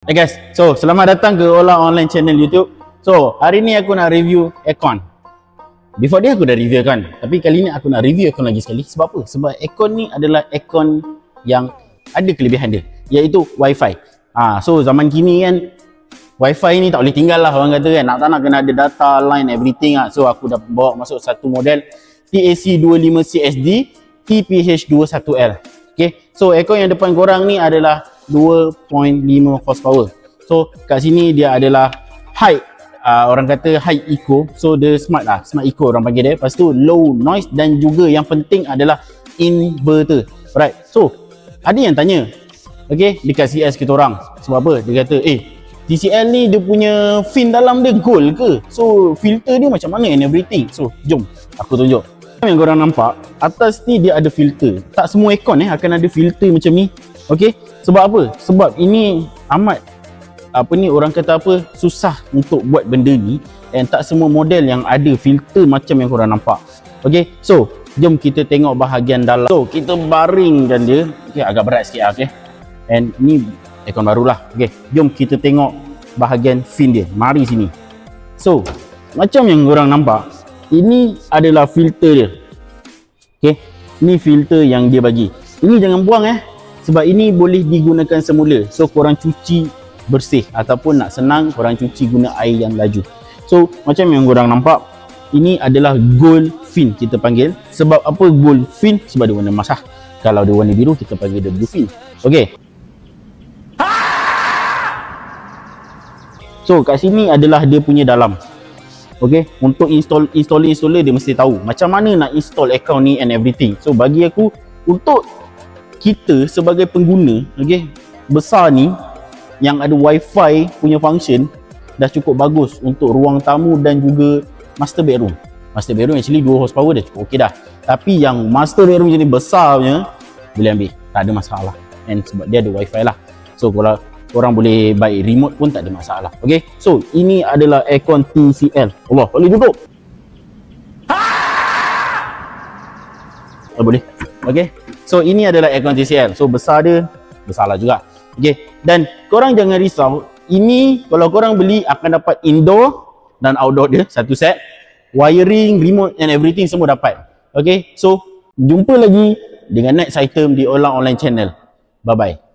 Hey guys, so selamat datang ke Ola Online Channel YouTube. So hari ni aku nak review aircon. Before dia aku dah review kan, tapi kali ni aku nak review aircon lagi sekali. Sebab apa? Sebab aircon ni adalah aircon yang ada kelebihan dia, iaitu wifi. So zaman kini kan wifi ni tak boleh tinggal lah orang kata kan. Nak tak nak kena ada data, line, everything lah. So aku dah bawa masuk satu model TAC25CSD TPH21L. Okay, so aircon yang depan korang ni adalah 2.5 horsepower. So kat sini dia adalah high, orang kata high eco. So dia smart lah, smart eco orang panggil dia. Lepas tu low noise dan juga yang penting adalah inverter. Alright, so ada yang tanya, okay, dekat CS kita orang, sebab apa? Dia kata, TCL ni dia punya fin dalam dia gold ke? So filter dia macam mana and everything? So jom aku tunjuk. Yang korang nampak, atas ni dia ada filter. Tak semua aircon akan ada filter macam ni. Okay, sebab apa? Sebab ini amat orang kata susah untuk buat benda ni, and tak semua model yang ada filter macam yang korang nampak. Okay, so jom kita tengok bahagian dalam. So kita baringkan dia. Okay, agak berat sikit lah, okay. And ni aircon barulah. Okay, jom kita tengok bahagian fin dia. Mari sini. So macam yang korang nampak, ini adalah filter dia. Okay, ni filter yang dia bagi. Ini jangan buang sebab ini boleh digunakan semula. So korang cuci bersih, ataupun nak senang korang cuci guna air yang laju. So macam yang korang nampak, ini adalah gold fin kita panggil. Sebab apa gold fin? Sebab dia warna emas lah. Kalau dia warna biru kita panggil dia blue fin. Okay, so kat sini adalah dia punya dalam. Okay, untuk installer dia mesti tahu macam mana nak install account ni and everything. So bagi aku, untuk kita sebagai pengguna, okay, besar ni yang ada wifi punya function dah cukup bagus untuk ruang tamu dan juga master bedroom. Master bedroom actually 2 horsepower dah cukup okey dah. Tapi yang master bedroom jenis besar punya boleh ambil, tak ada masalah. And sebab dia ada wifi lah. So kalau korang boleh buy remote pun tak ada masalah. Okay, so ini adalah aircon TCL. Allah, boleh duduk? Boleh. Okay, so ini adalah aircon TCL. So besar dia, besar lah juga. Okay, dan korang jangan risau, ini kalau korang beli akan dapat indoor dan outdoor dia satu set. Wiring, remote and everything semua dapat. Okay, so jumpa lagi dengan next item di Ola Online Channel. Bye bye.